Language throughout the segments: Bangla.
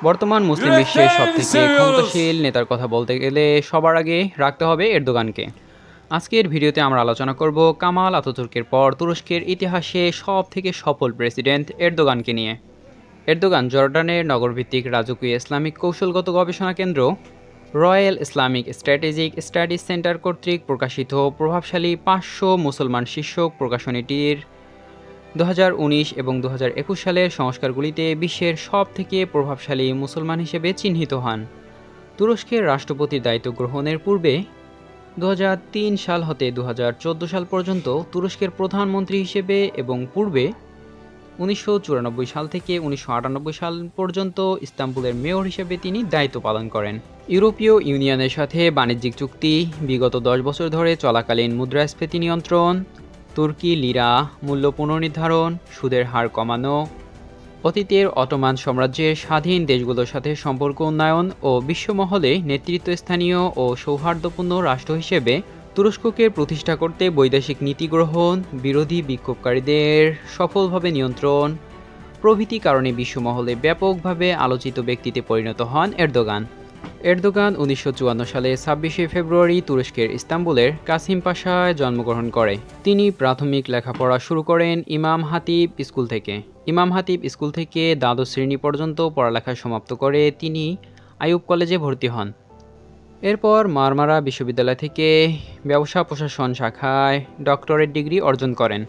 বর্তমান মুসলিম বিশ্বের সবথেকে ক্ষমতাশীল নেতার কথা বলতে গেলে সবার আগে রাখতে হবে এরদোগানকে। আজকের ভিডিওতে আমরা আলোচনা করব কামাল আতাতুর্কের পর তুরস্কের ইতিহাসে সবথেকে সফল প্রেসিডেন্ট এরদোগানকে নিয়ে। এরদোগান জর্ডানের নগরভিত্তিক রাজকীয় ইসলামিক কৌশলগত গবেষণা কেন্দ্র royal Islamic strategic studies centre কর্তৃক প্রকাশিত প্রভাবশালী 500 মুসলমান শীর্ষক প্রকাশনীটির 2019 এবং 2021 সালের সংস্কারগুলিতে বিশ্বের সবথেকে প্রভাবশালী মুসলমান হিসেবে চিহ্নিত হন। তুরস্কের রাষ্ট্রপতির দায়িত্ব গ্রহণের পূর্বে 2003 সাল হতে 2014 সাল পর্যন্ত তুরস্কের প্রধানমন্ত্রী হিসেবে এবং পূর্বে 1994 সাল থেকে 1998 সাল পর্যন্ত ইস্তাম্বুলের মেয়র হিসেবে তিনি দায়িত্ব পালন করেন। ইউরোপীয় ইউনিয়নের সাথে বাণিজ্যিক চুক্তি, বিগত 10 বছর ধরে চলাকালীন মুদ্রাস্ফীতি নিয়ন্ত্রণ, তুর্কি লিরা মূল্য পুনর্নির্ধারণ, সুদের হার কমানো, অতীতের অটোমান সাম্রাজ্যের স্বাধীন দেশগুলোর সাথে সম্পর্ক উন্নয়ন ও বিশ্বমহলে নেতৃত্বস্থানীয় ও সৌহার্দ্যপূর্ণ রাষ্ট্র হিসেবে তুরস্ককে প্রতিষ্ঠা করতে বৈদেশিক নীতি গ্রহণ, বিরোধী বিক্ষোভকারীদের সফলভাবে নিয়ন্ত্রণ প্রভৃতি কারণে বিশ্বমহলে ব্যাপকভাবে আলোচিত ব্যক্তিতে পরিণত হন এরদোগান। এরদোগান 1954 সালে 26শে ফেব্রুয়ারি তুরস্কের ইস্তাম্বুলের কাসিম পাশায় জন্মগ্রহণ করে। তিনি প্রাথমিক লেখাপড়া শুরু করেন ইমাম হাতিব স্কুল থেকে। ইমাম হাতিব স্কুল থেকে দ্বাদশ শ্রেণী পর্যন্ত পড়ালেখা সমাপ্ত করে তিনি আইয়ুব কলেজে ভর্তি হন। এরপর মারমারা বিশ্ববিদ্যালয় থেকে ব্যবসা প্রশাসন শাখায় ডক্টরেট ডিগ্রি অর্জন করেন।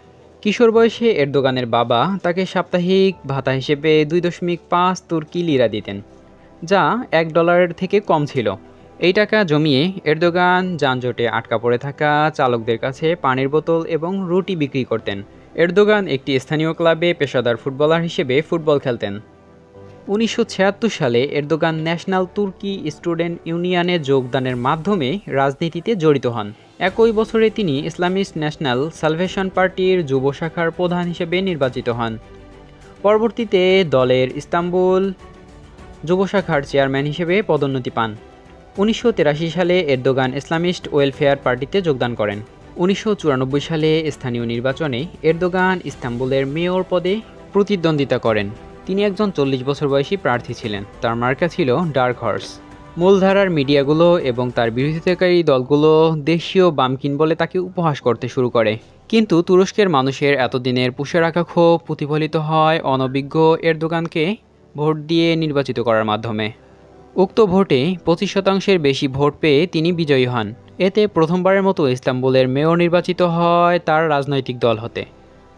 কিশোর বয়সে এরদোগানের বাবা তাকে সাপ্তাহিক ভাতা হিসেবে 2.5 তুর্কি লিরা দিতেন, যা $1 থেকে কম ছিল। এই টাকা জমিয়ে এরদোগান যানজটে আটকা পড়ে থাকা চালকদের কাছে পানির বোতল এবং রুটি বিক্রি করতেন। এরদোগান একটি স্থানীয় ক্লাবে পেশাদার ফুটবলার হিসেবে ফুটবল খেলতেন। 1976 সালে এরদোগান ন্যাশনাল তুর্কি স্টুডেন্ট ইউনিয়নে যোগদানের মাধ্যমে রাজনীতিতে জড়িত হন। একই বছরে তিনি ইসলামিস্ট ন্যাশনাল সালভেশন পার্টির যুব শাখার প্রধান হিসেবে নির্বাচিত হন। পরবর্তীতে দলের ইস্তাম্বুল যুব শাখার চেয়ারম্যান হিসেবে পদোন্নতি পান। 1983 সালে এরদোগান ইসলামিস্ট ওয়েলফেয়ার পার্টিতে যোগদান করেন। 1994 সালে স্থানীয় নির্বাচনে এরদোগান ইস্তাম্বুলের মেয়র পদে প্রতিদ্বন্দ্বিতা করেন। তিনি একজন 40 বছর বয়সী প্রার্থী ছিলেন। তার মার্কা ছিল ডার্ক হর্স। মূলধারার মিডিয়াগুলো এবং তার বিরোধিতাকারী দলগুলো দেশীয় বামকিন বলে তাকে উপহাস করতে শুরু করে। কিন্তু তুরস্কের মানুষের এতদিনের পুষে রাখা ক্ষোভ প্রতিফলিত হয় অনভিজ্ঞ এরদোগানকে ভোট দিয়ে নির্বাচিত করার মাধ্যমে। উক্ত ভোটে 25% বেশি ভোট পেয়ে তিনি বিজয়ী হন। এতে প্রথমবারের মতো ইস্তাম্বুলের মেয়র নির্বাচিত হয় তার রাজনৈতিক দল হতে।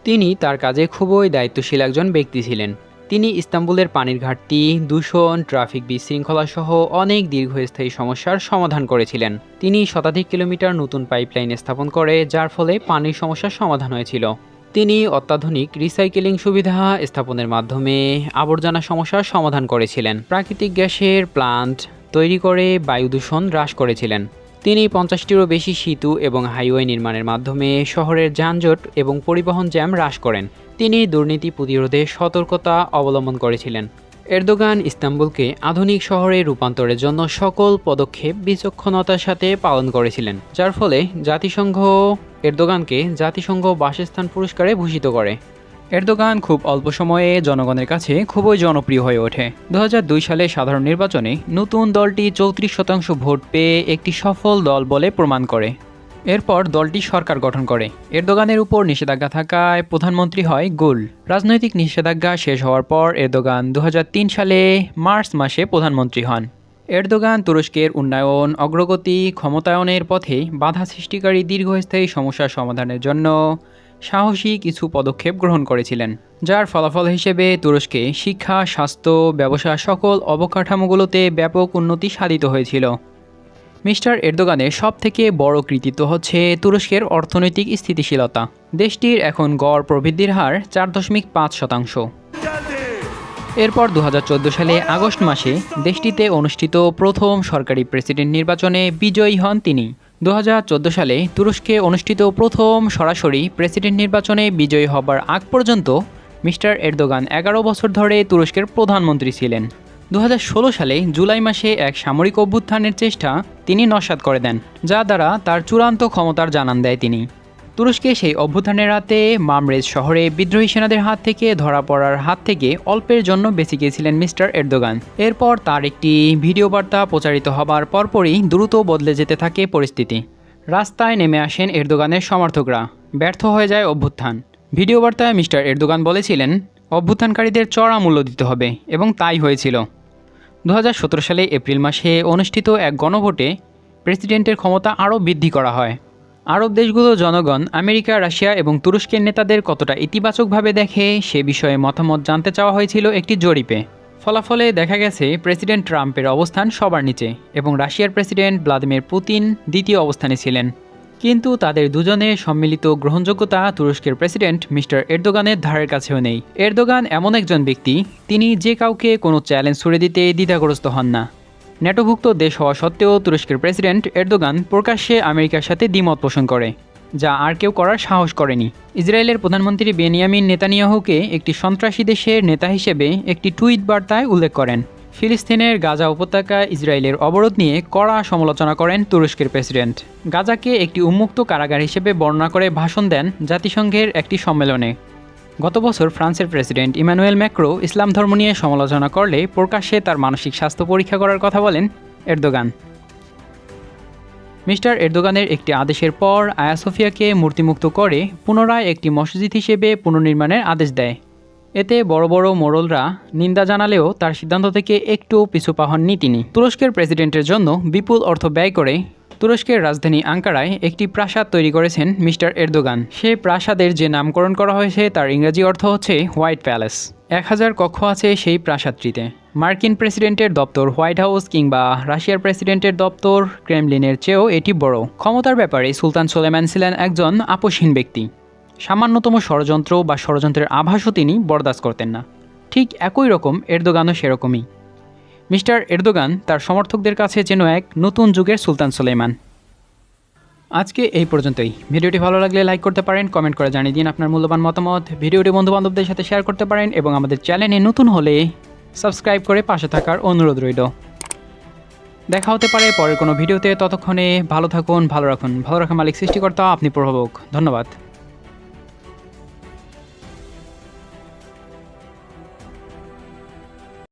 তিনি তার কাজে খুবই দায়িত্বশীল একজন ব্যক্তি ছিলেন। তিনি ইস্তাম্বুলের পানির ঘাটতি, দূষণ, ট্রাফিক বিশৃঙ্খলা সহ অনেক দীর্ঘস্থায়ী সমস্যার সমাধান করেছিলেন। তিনি শতাধিক কিলোমিটার নতুন পাইপলাইন স্থাপন করে যার ফলে পানির সমস্যার সমাধান হয়েছিল। তিনি অত্যাধুনিক রিসাইকেলিং সুবিধা স্থাপনের মাধ্যমে আবর্জনা সমস্যার সমাধান করেছিলেন। প্রাকৃতিক গ্যাসের প্লান্ট তৈরি করে বায়ু দূষণ হ্রাস করেছিলেন। তিনি 50টিরও বেশি সেতু এবং হাইওয়ে নির্মাণের মাধ্যমে শহরের যানজট এবং পরিবহন জ্যাম হ্রাস করেন। তিনি দুর্নীতি প্রতিরোধে সতর্কতা অবলম্বন করেছিলেন। এরদোগান ইস্তাম্বুলকে আধুনিক শহরে রূপান্তরের জন্য সকল পদক্ষেপ বিচক্ষণতার সাথে পালন করেছিলেন, যার ফলে জাতিসংঘ এরদোগানকে জাতিসংঘ বাসস্থান পুরস্কারে ভূষিত করে। এরদোগান খুব অল্প সময়ে জনগণের কাছে খুবই জনপ্রিয় হয়ে ওঠে। 2002 সালে সাধারণ নির্বাচনে নতুন দলটি 34% ভোট পেয়ে একটি সফল দল বলে প্রমাণ করে। এরপর দলটি সরকার গঠন করে। এরদোগানের উপর নিষেধাজ্ঞা থাকায় প্রধানমন্ত্রী হয় গুল। রাজনৈতিক নিষেধাজ্ঞা শেষ হওয়ার পর এরদোগান 2003 সালে মার্চ মাসে প্রধানমন্ত্রী হন। এরদোগান তুরস্কের উন্নয়ন, অগ্রগতি, ক্ষমতায়নের পথে বাধা সৃষ্টিকারী দীর্ঘস্থায়ী সমস্যার সমাধানের জন্য সাহসী কিছু পদক্ষেপ গ্রহণ করেছিলেন, যার ফলাফল হিসেবে তুরস্কে শিক্ষা, স্বাস্থ্য, ব্যবসা সকল অবকাঠামোগুলোতে ব্যাপক উন্নতি সাধিত হয়েছিল। মিস্টার এরদোগানের সবথেকে বড় কৃতিত্ব হচ্ছে তুরস্কের অর্থনৈতিক স্থিতিশীলতা। দেশটির এখন গড় প্রবৃদ্ধির হার 4.5%। এরপর 2014 সালে আগস্ট মাসে দেশটিতে অনুষ্ঠিত প্রথম সরকারি প্রেসিডেন্ট নির্বাচনে বিজয়ী হন তিনি। 2014 সালে তুরস্কে অনুষ্ঠিত প্রথম সরাসরি প্রেসিডেন্ট নির্বাচনে বিজয়ী হবার আগ পর্যন্ত মিস্টার এরদোগান 11 বছর ধরে তুরস্কের প্রধানমন্ত্রী ছিলেন। 2016 সালে জুলাই মাসে এক সামরিক অভ্যুত্থানের চেষ্টা তিনি নস্যাৎ করে দেন, যা দ্বারা তার চূড়ান্ত ক্ষমতার জানান দেয় তিনি। তুরস্কে সেই অভ্যুত্থানের রাতে মামরেজ শহরে বিদ্রোহী সেনাদের হাত থেকে ধরা পড়ার হাত থেকে অল্পের জন্য বেঁচে গিয়েছিলেন মিস্টার এরদোগান। এরপর তার একটি ভিডিও বার্তা প্রচারিত হবার পরপরই দ্রুত বদলে যেতে থাকে পরিস্থিতি। রাস্তায় নেমে আসেন এরদোগানের সমর্থকরা, ব্যর্থ হয়ে যায় অভ্যুত্থান। ভিডিও বার্তায় মিস্টার এরদোগান বলেছিলেন অভ্যুত্থানকারীদের চড়া মূল্য দিতে হবে, এবং তাই হয়েছিল। 2017 সালে এপ্রিল মাসে অনুষ্ঠিত এক গণভোটে প্রেসিডেন্টের ক্ষমতা আরও বৃদ্ধি করা হয়। আরব দেশগুলোর জনগণ আমেরিকা, রাশিয়া এবং তুরস্কের নেতাদের কতটা ইতিবাচকভাবে দেখে সে বিষয়ে মতামত জানতে চাওয়া হয়েছিল একটি জরিপে। ফলাফলে দেখা গেছে প্রেসিডেন্ট ট্রাম্পের অবস্থান সবার নিচে এবং রাশিয়ার প্রেসিডেন্ট ভ্লাদিমির পুতিন দ্বিতীয় অবস্থানে ছিলেন। কিন্তু তাদের দুজনের সম্মিলিত গ্রহণযোগ্যতা তুরস্কের প্রেসিডেন্ট মিস্টার এরদোগানের ধারের কাছেও নেই। এরদোগান এমন একজন ব্যক্তি, তিনি যে কাউকে কোনো চ্যালেঞ্জ ছুড়ে দিতে দ্বিধাগ্রস্ত হন না। ন্যাটোভুক্ত দেশ হওয়া সত্ত্বেও তুরস্কের প্রেসিডেন্ট এরদোগান প্রকাশ্যে আমেরিকার সাথে দ্বিমত পোষণ করে, যা আর কেউ করার সাহস করেনি। ইসরায়েলের প্রধানমন্ত্রী বেনিয়ামিন নেতানিয়াহুকে একটি সন্ত্রাসী দেশের নেতা হিসেবে একটি টুইট বার্তায় উল্লেখ করেন। ফিলিস্তিনের গাজা উপত্যকায় ইসরায়েলের অবরোধ নিয়ে কড়া সমালোচনা করেন তুরস্কের প্রেসিডেন্ট। গাজাকে একটি উন্মুক্ত কারাগার হিসেবে বর্ণনা করে ভাষণ দেন জাতিসংঘের একটি সম্মেলনে। গত বছর ফ্রান্সের প্রেসিডেন্ট ইমানুয়েল ম্যাক্রো ইসলাম ধর্ম নিয়ে সমালোচনা করলে প্রকাশ্যে তার মানসিক স্বাস্থ্য পরীক্ষা করার কথা বলেন এরদোগান। মিস্টার এরদোগানের একটি আদেশের পর আয়া সোফিয়াকে মূর্তিমুক্ত করে পুনরায় একটি মসজিদ হিসেবে পুনর্নির্মাণের আদেশ দেয়। এতে বড় বড় মোড়লরা নিন্দা জানালেও তার সিদ্ধান্ত থেকে একটু পিছু পা হননি তিনি। তুরস্কের প্রেসিডেন্টের জন্য বিপুল অর্থ ব্যয় করে তুরস্কের রাজধানী আঙ্কারায় একটি প্রাসাদ তৈরি করেছেন মিস্টার এরদোগান। সে প্রাসাদের যে নামকরণ করা হয়েছে তার ইংরেজি অর্থ হচ্ছে হোয়াইট প্যালেস। 1000 কক্ষ আছে সেই প্রাসাদটিতে। মার্কিন প্রেসিডেন্টের দপ্তর হোয়াইট হাউস কিংবা রাশিয়ার প্রেসিডেন্টের দপ্তর ক্রেমলিনের চেয়েও এটি বড়। ক্ষমতার ব্যাপারে সুলতান সুলেমান ছিলেন একজন আপোষহীন ব্যক্তি। সামান্যতম ষড়যন্ত্র বা ষড়যন্ত্রের আভাসও তিনি বরদাস্ত করতেন না। ঠিক একই রকম এরদোগানও সেরকমই। মিস্টার এরদোগান তার সমর্থকদের কাছে যেন এক নতুন যুগের সুলতান সুলেমান। আজকে এই পর্যন্তই। ভিডিওটি ভালো লাগলে লাইক করতে পারেন, কমেন্ট করে জানিয়ে দিন আপনার মূল্যবান মতামত। ভিডিওটি বন্ধুবান্ধবদের সাথে শেয়ার করতে পারেন এবং আমাদের চ্যানেলে নতুন হলে সাবস্ক্রাইব করে পাশে থাকার অনুরোধ রইল। দেখা হতে পারে পরের কোনো ভিডিওতে। ততক্ষণে ভালো থাকুন, ভালো রাখুন। ভালো রাখা মালিক সৃষ্টিকর্তা, আপনি প্রভাবক। ধন্যবাদ।